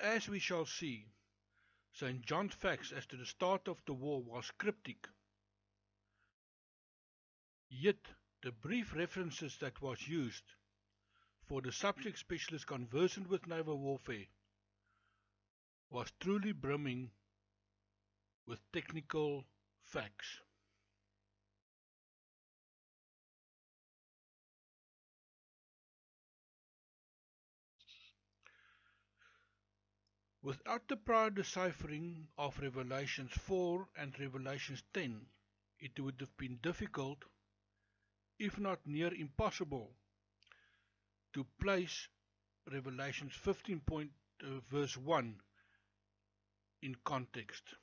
As we shall see, St. John's facts as to the start of the war was cryptic. Yet, the brief references that was used for the subject specialist conversant with naval warfare was truly brimming with technical facts. Without the prior deciphering of Revelations 4 and Revelations 10, it would have been difficult, if not near impossible, to place Revelations 15 verse 1 in context.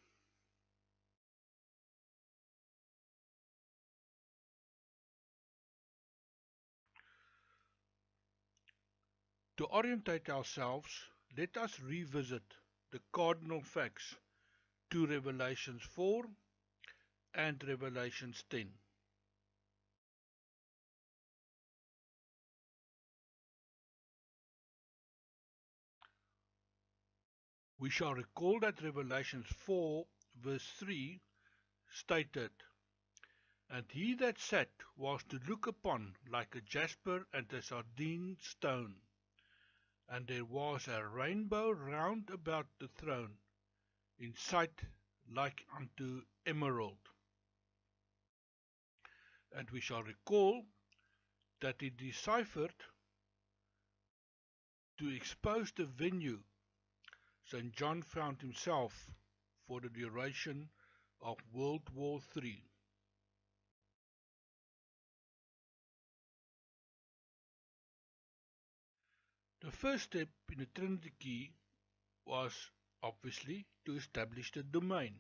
To orientate ourselves, let us revisit the cardinal facts to Revelations 4 and Revelations 10. We shall recall that Revelations 4 verse 3 stated, "And he that sat was to look upon like a jasper and a sardine stone, and there was a rainbow round about the throne, in sight like unto emerald." And we shall recall that he deciphered to expose the venue St. John found himself for the duration of World War III. The first step in the Trinity key was obviously to establish the domain.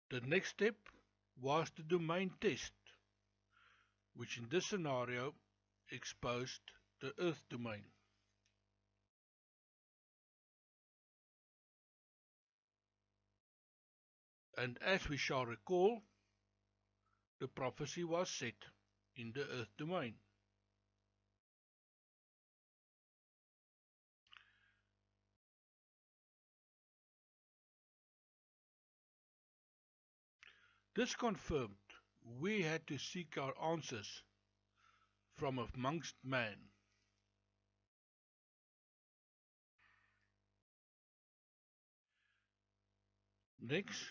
The next step was the domain test, which in this scenario exposed the Earth domain. And as we shall recall, the prophecy was set in the Earth domain. This confirmed we had to seek our answers from amongst man. Next,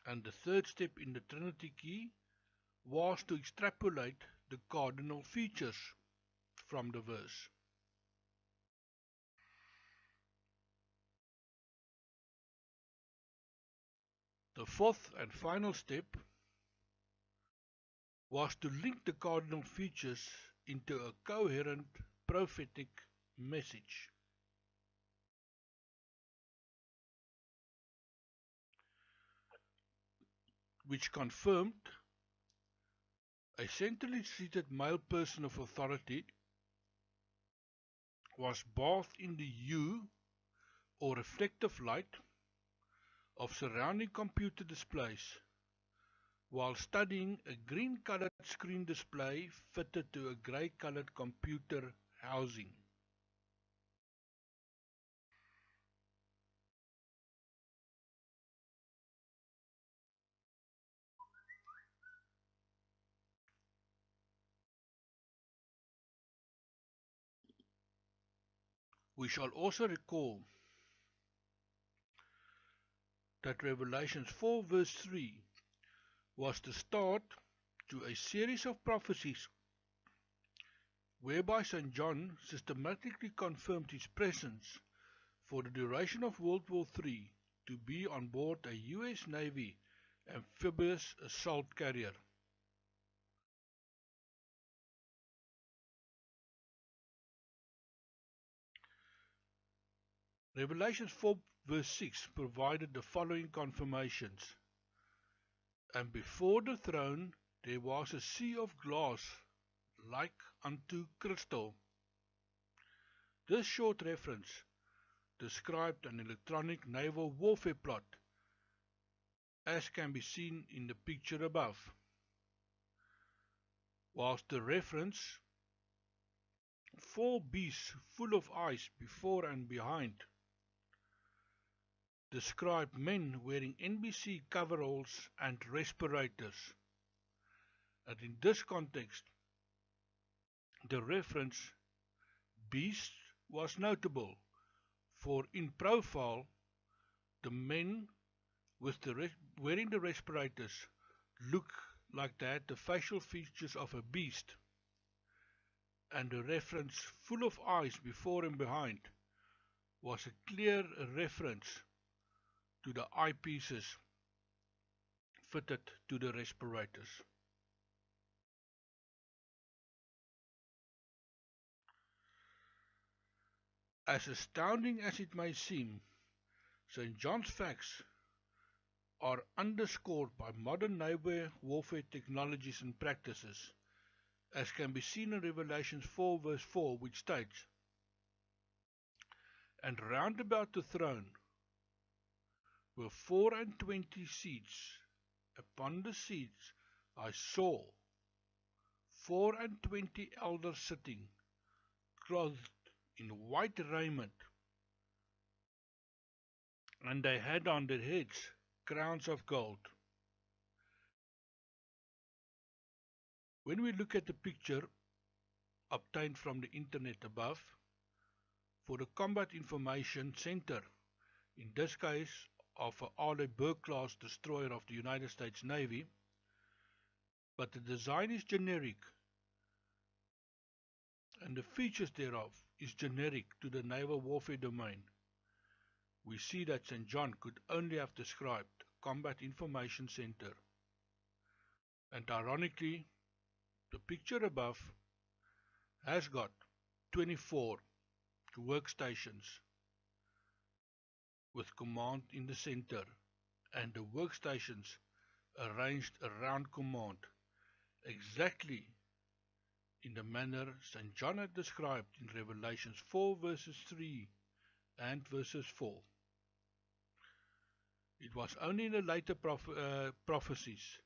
and the third step in the Trinity key, was to extrapolate the cardinal features from the verse. The fourth and final step was to link the cardinal features into a coherent prophetic message. Which confirmed a centrally seated male person of authority was bathed in the hue or reflective light of surrounding computer displays while studying a green-colored screen display fitted to a grey-colored computer housing. We shall also recall that Revelations 4 verse 3 was the start to a series of prophecies whereby St. John systematically confirmed his presence for the duration of World War III to be on board a US Navy amphibious assault carrier. Revelations 4 verse 6 provided the following confirmations. "And before the throne there was a sea of glass like unto crystal." This short reference described an electronic naval warfare plot, as can be seen in the picture above. whilst the reference, four beasts full of eyes before and behind, described men wearing NBC coveralls and respirators. And in this context, the reference beast was notable, for in profile, the men with wearing the respirators look like they had the facial features of a beast, and the reference full of eyes before and behind was a clear reference to the eyepieces fitted to the respirators. As astounding as it may seem, St. John's facts are underscored by modern naval warfare technologies and practices, as can be seen in Revelation 4 verse 4, which states, "And round about the throne were 24 seats. Upon the seats I saw 24 elders sitting, clothed in white raiment, and they had on their heads crowns of gold." When we look at the picture obtained from the internet above, for the Combat Information Center, in this case of a Arleigh class destroyer of the United States Navy, but the design is generic and the features thereof is generic to the naval warfare domain, we see that St. John could only have described Combat Information Center. And ironically, the picture above has got 24 workstations with command in the center, and the workstations arranged around command, exactly in the manner St. John had described in Revelations 4 verses 3 and verses 4. It was only in the later prophecies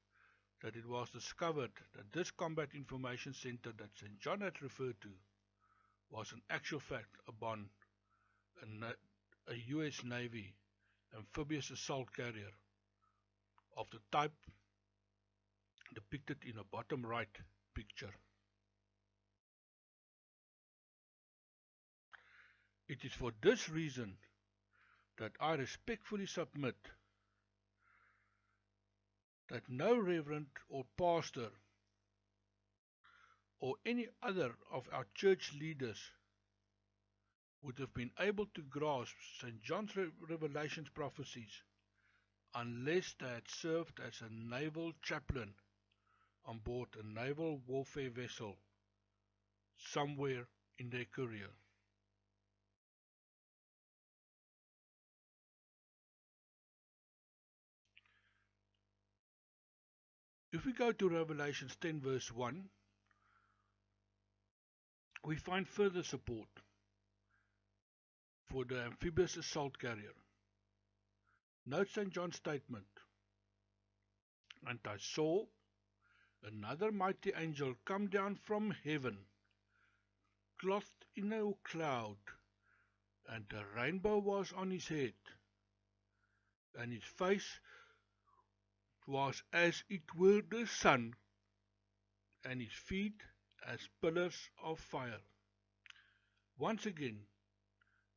that it was discovered that this Combat Information Center that St. John had referred to was in actual fact upon a US Navy amphibious assault carrier of the type depicted in the bottom right picture. It is for this reason that I respectfully submit that no reverend or pastor or any other of our church leaders would have been able to grasp St. John's Revelations prophecies unless they had served as a naval chaplain on board a naval warfare vessel somewhere in their career. If we go to Revelation 10 verse 1, we find further support for the amphibious assault carrier. Note St. John's statement, "And I saw another mighty angel come down from heaven, clothed in a cloud, and a rainbow was on his head, and his face was as it were the sun, and his feet as pillars of fire." Once again,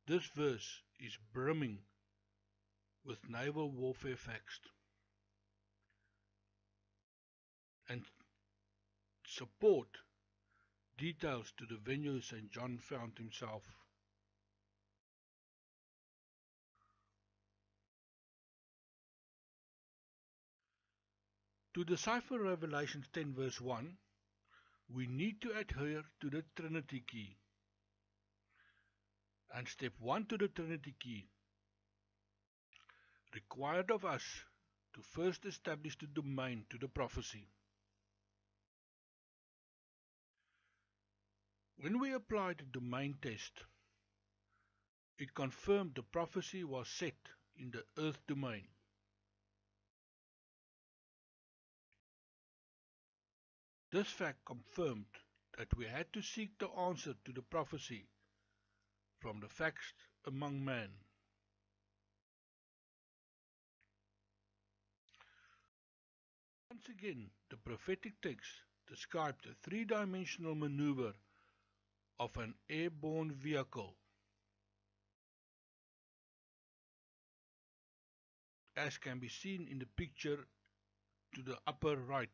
this verse is brimming with naval warfare facts and support details to the venue St. John found himself. To decipher Revelation 10 verse 1, we need to adhere to the Trinity key. And step 1 to the Trinity key required of us to first establish the domain to the prophecy. When we applied the domain test, it confirmed the prophecy was set in the earth domain. This fact confirmed that we had to seek the answer to the prophecy from the facts among men. Once again, the prophetic text described a three-dimensional maneuver of an airborne vehicle, as can be seen in the picture to the upper right.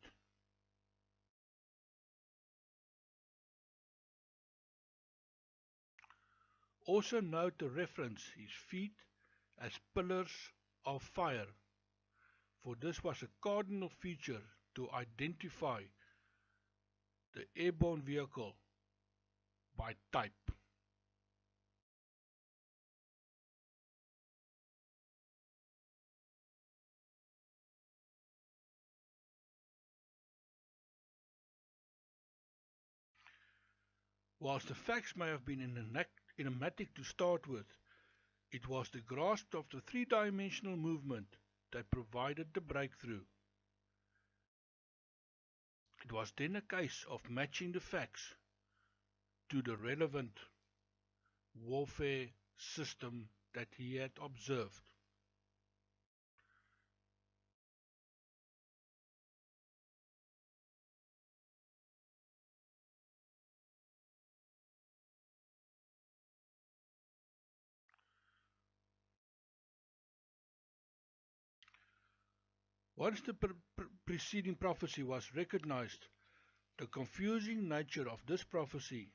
Also note the reference his feet as pillars of fire, for this was a cardinal feature to identify the airborne vehicle by type. Whilst the facts may have been enigmatic to start with, it was the grasp of the three-dimensional movement that provided the breakthrough. It was then a case of matching the facts to the relevant warfare system that he had observed. Once the preceding prophecy was recognized, the confusing nature of this prophecy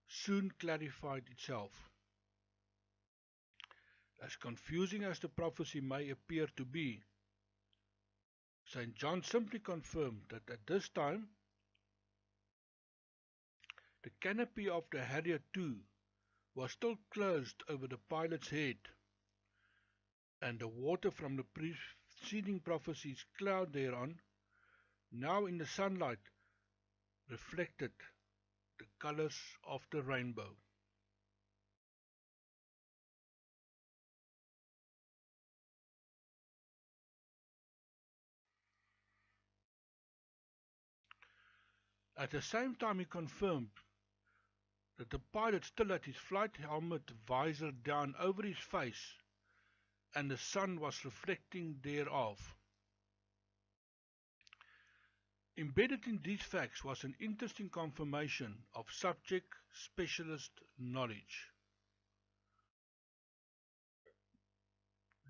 soon clarified itself. As confusing as the prophecy may appear to be, St. John simply confirmed that at this time, the canopy of the Harrier II was still closed over the pilot's head, and the water from the preceding prophecy's cloud thereon, now in the sunlight, reflected the colors of the rainbow. At the same time, he confirmed that the pilot still had his flight helmet visor down over his face, and the sun was reflecting thereof. Embedded in these facts was an interesting confirmation of subject specialist knowledge.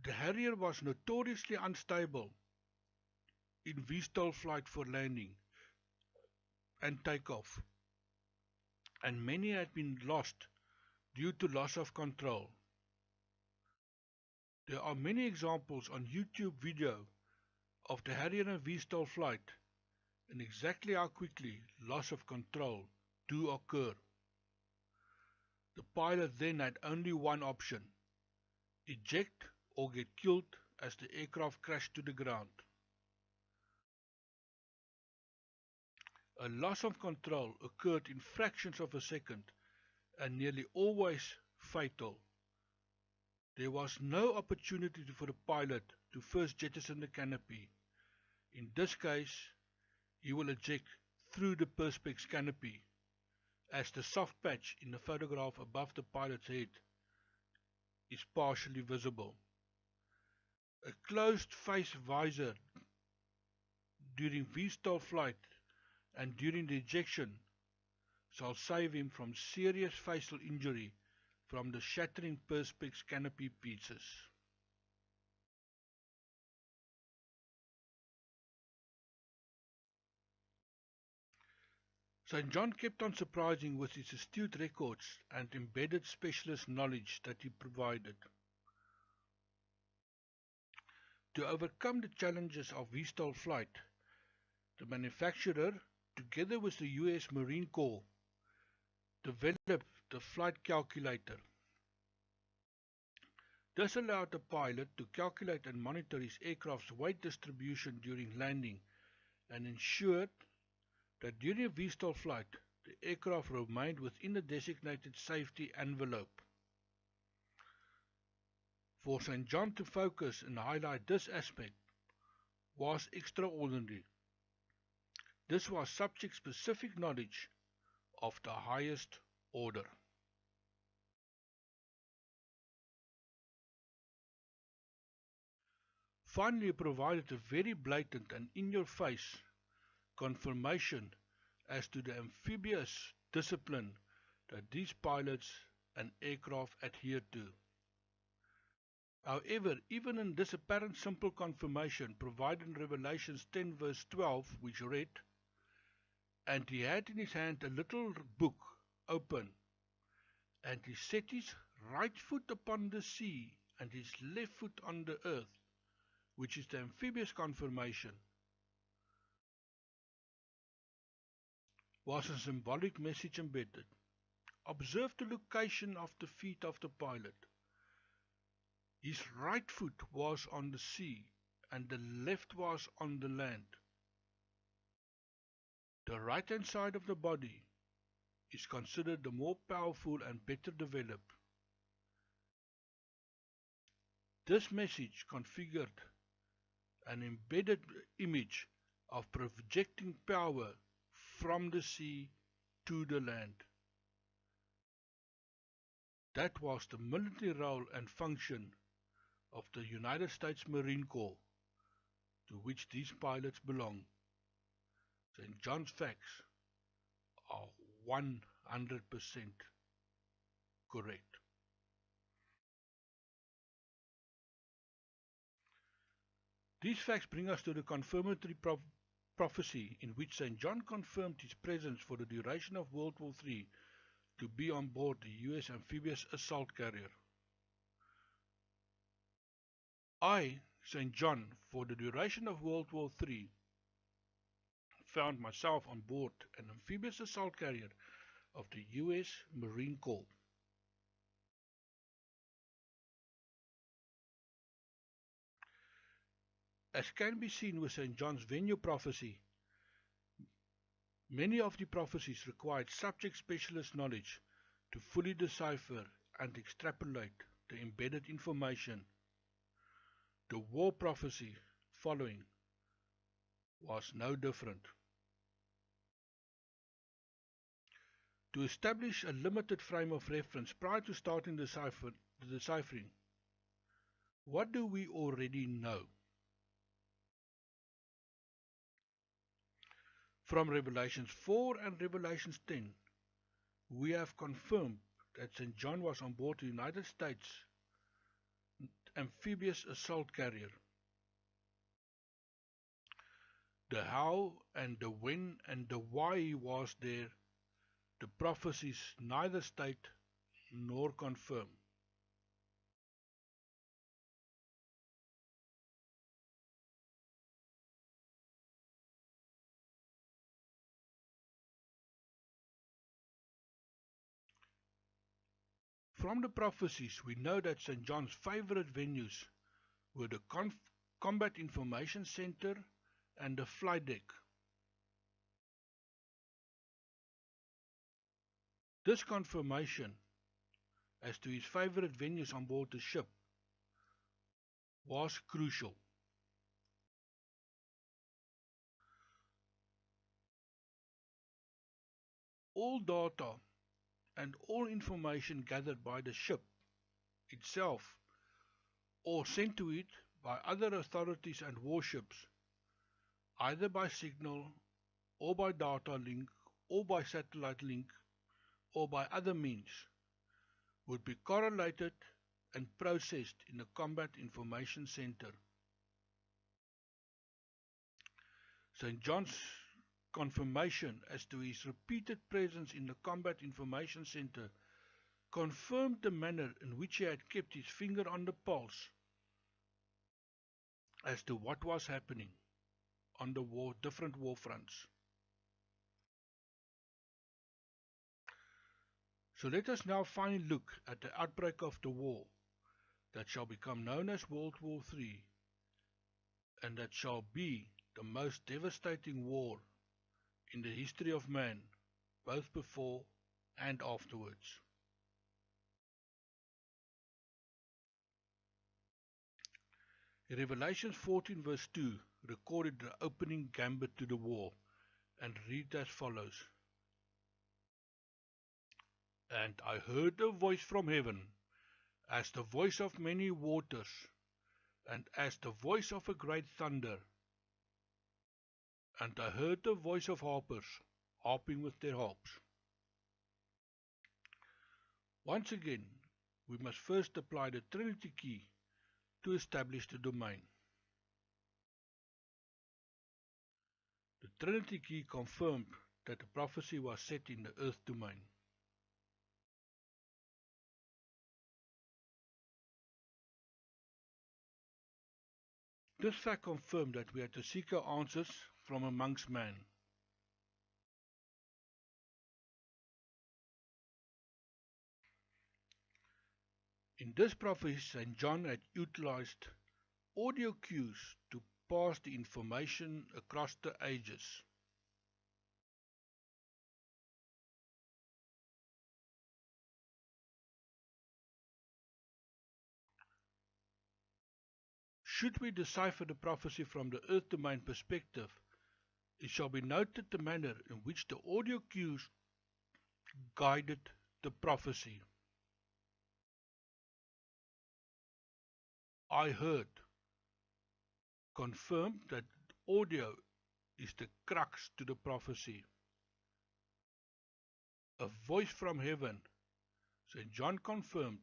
The Harrier was notoriously unstable in VTOL flight for landing and takeoff, and many had been lost due to loss of control. There are many examples on YouTube video of the Harrier and VTOL flight and exactly how quickly loss of control do occur. The pilot then had only one option: eject or get killed as the aircraft crashed to the ground. A loss of control occurred in fractions of a second and nearly always fatal. There was no opportunity for the pilot to first jettison the canopy. In this case, he will eject through the perspex canopy, as the soft patch in the photograph above the pilot's head is partially visible. A closed face visor during VTOL flight and during the ejection shall save him from serious facial injury from the shattering perspex canopy pieces. St. John kept on surprising with his astute records and embedded specialist knowledge that he provided. To overcome the challenges of VTOL flight, the manufacturer, together with the US Marine Corps, developed the flight calculator. This allowed the pilot to calculate and monitor his aircraft's weight distribution during landing and ensured that during VTOL flight, the aircraft remained within the designated safety envelope. For St. John to focus and highlight this aspect was extraordinary. This was subject-specific knowledge of the highest order. Finally, he provided a very blatant and in-your-face confirmation as to the amphibious discipline that these pilots and aircraft adhered to. However, even in this apparent simple confirmation provided in Revelations 10 verse 12, which read, "And he had in his hand a little book open, and he set his right foot upon the sea, and his left foot on the earth," which is the amphibious confirmation, was a symbolic message embedded. Observe the location of the feet of the pilot. His right foot was on the sea, and the left was on the land. The right-hand side of the body is considered the more powerful and better developed. This message configured an embedded image of projecting power from the sea to the land. That was the military role and function of the United States Marine Corps, to which these pilots belong. St. John's facts are 100% correct. These facts bring us to the confirmatory prophecy in which St. John confirmed his presence for the duration of World War III to be on board the U.S. amphibious assault carrier. I, St. John, for the duration of World War III, found myself on board an amphibious assault carrier of the U.S. Marine Corps. As can be seen with St. John's venue prophecy, many of the prophecies required subject specialist knowledge to fully decipher and extrapolate the embedded information. The war prophecy following was no different. To establish a limited frame of reference prior to starting the deciphering, what do we already know? From Revelations 4 and Revelations 10, we have confirmed that St. John was on board the United States amphibious assault carrier. The how and the when and the why he was there, the prophecies neither state nor confirm. From the prophecies, we know that St. John's favorite venues were the Combat Information Center and the flight deck. This confirmation as to his favorite venues on board the ship was crucial. All data and all information gathered by the ship itself or sent to it by other authorities and warships, either by signal or by data link or by satellite link or by other means, would be correlated and processed in the Combat Information Center. St. John's confirmation as to his repeated presence in the Combat Information Center confirmed the manner in which he had kept his finger on the pulse as to what was happening on the different war fronts. So let us now finally look at the outbreak of the war that shall become known as World War III, and that shall be the most devastating war in the history of man, both before and afterwards. Revelations 14 verse 2 recorded the opening gambit to the war, and read as follows. And I heard a voice from heaven, as the voice of many waters, and as the voice of a great thunder. And I heard the voice of harpers, harping with their harps. Once again, we must first apply the Trinity key to establish the domain. The Trinity key confirmed that the prophecy was set in the earth domain. This fact confirmed that we had to seek our answers from amongst man. In this prophecy, St. John had utilized audio cues to pass the information across the ages. Should we decipher the prophecy from the earth domain perspective, it shall be noted the manner in which the audio cues guided the prophecy. I heard confirmed that audio is the crux to the prophecy. A voice from heaven. St. John confirmed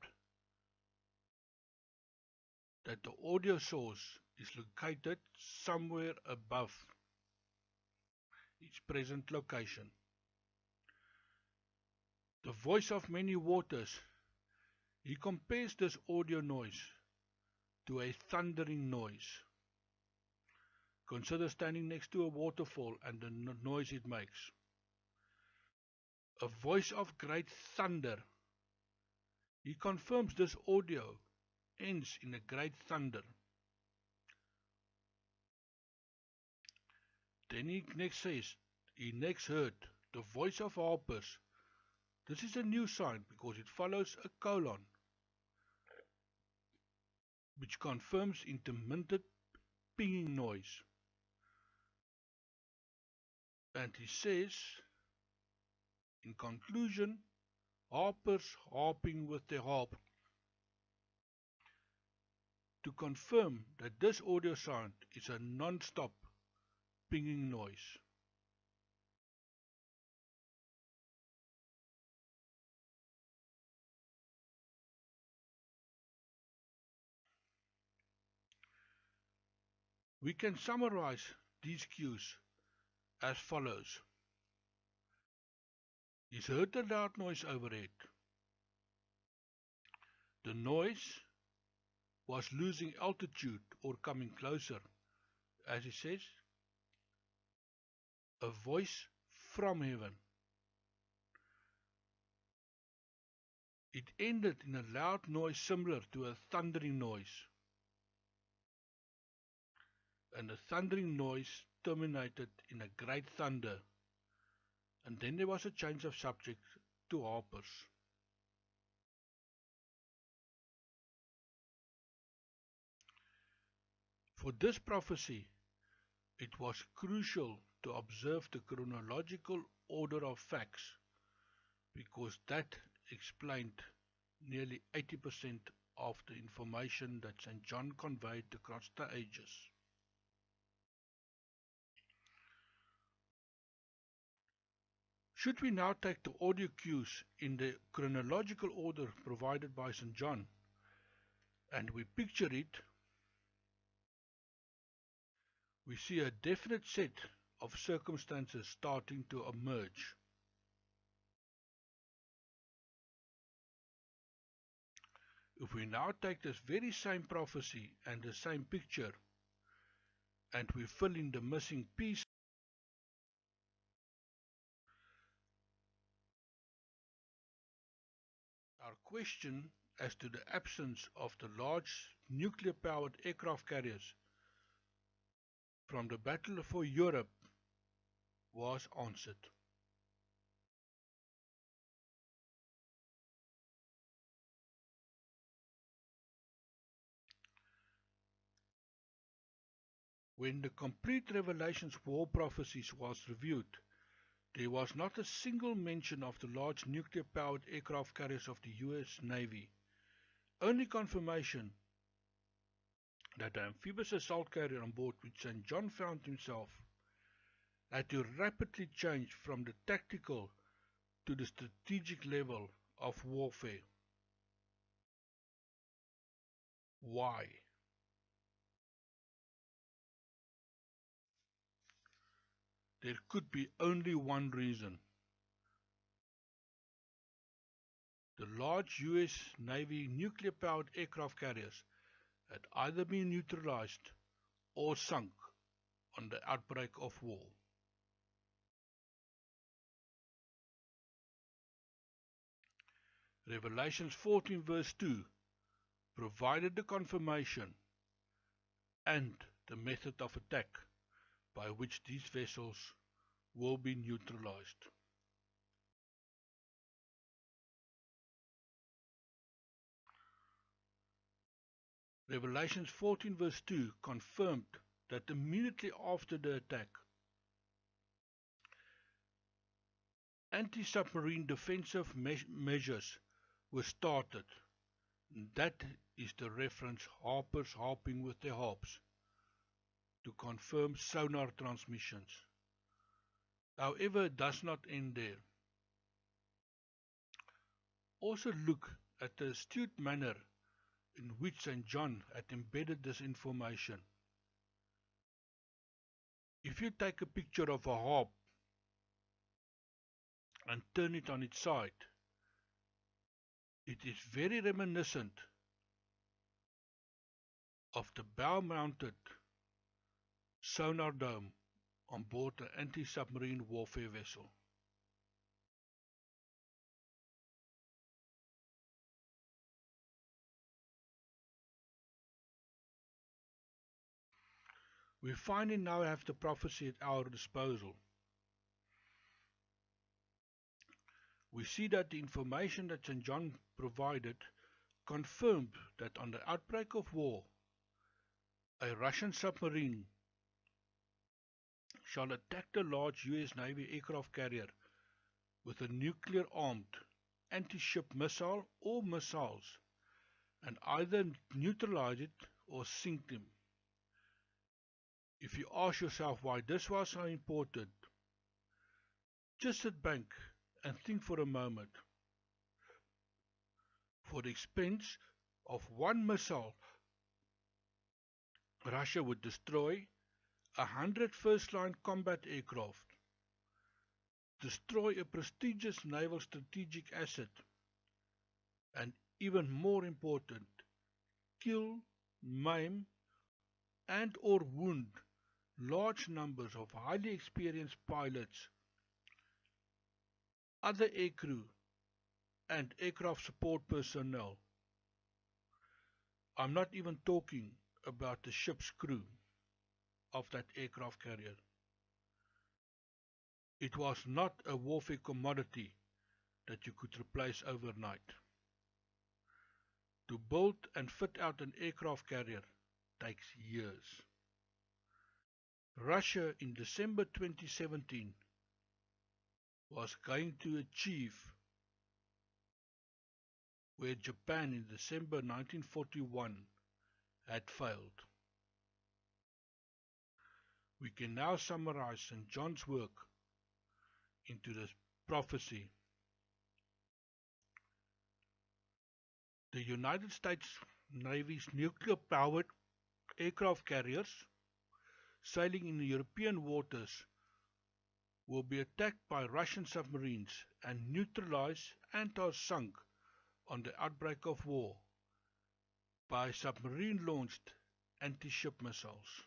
that the audio source is located somewhere above its present location. The voice of many waters. He compares this audio noise to a thundering noise. Consider standing next to a waterfall and the noise it makes. A voice of great thunder. He confirms this audio ends in a great thunder. Then he next says, he next heard the voice of harpers. This is a new sign because it follows a colon, which confirms intermittent pinging noise. And he says, in conclusion, harpers harping with their harp, to confirm that this audio sound is a non-stop pinging noise. We can summarize these cues as follows. He's heard a loud noise overhead. The noise was losing altitude or coming closer. As he says, a voice from heaven. It ended in a loud noise similar to a thundering noise. And the thundering noise terminated in a great thunder. And then there was a change of subject to harpers. For this prophecy, it was crucial to observe the chronological order of facts, because that explained nearly 80% of the information that St. John conveyed across the ages. Should we now take the audio cues in the chronological order provided by St. John, and we picture it, we see a definite set of circumstances starting to emerge. If we now take this very same prophecy and the same picture, and we fill in the missing piece, our question as to the absence of the large nuclear-powered aircraft carriers from the Battle for Europe was answered. When the complete Revelations war prophecies was reviewed, there was not a single mention of the large nuclear-powered aircraft carriers of the US Navy. Only confirmation that the amphibious assault carrier on board which St. John found himself had to rapidly change from the tactical to the strategic level of warfare. Why? There could be only one reason. The large US Navy nuclear-powered aircraft carriers had either been neutralized or sunk on the outbreak of war. Revelations 14 verse 2 provided the confirmation and the method of attack by which these vessels will be neutralized. Revelations 14 verse 2 confirmed that immediately after the attack, anti-submarine defensive measures were started. That is the reference harpers harping with their harps to confirm sonar transmissions. However, it does not end there. Also look at the astute manner in which St. John had embedded this information. If you take a picture of a harp and turn it on its side, it is very reminiscent of the bow-mounted sonar dome on board an anti-submarine warfare vessel. We finally now have the prophecy at our disposal. We see that the information that St. John provided confirmed that on the outbreak of war, a Russian submarine shall attack the large US Navy aircraft carrier with a nuclear-armed anti-ship missile or missiles and either neutralize it or sink them. If you ask yourself why this was so important, just sit back and think for a moment. For the expense of one missile, Russia would destroy 100 first-line combat aircraft, destroy a prestigious naval strategic asset, and even more important, kill, maim, and or wound large numbers of highly experienced pilots, other aircrew, and aircraft support personnel. I'm not even talking about the ship's crew of that aircraft carrier. It was not a warfare commodity that you could replace overnight. To build and fit out an aircraft carrier takes years. Russia in December 2017 was going to achieve where Japan in December 1941 had failed. We can now summarize St. John's work into this prophecy. The United States Navy's nuclear-powered aircraft carriers sailing in the European waters will be attacked by Russian submarines and neutralized and or sunk on the outbreak of war by submarine-launched anti-ship missiles.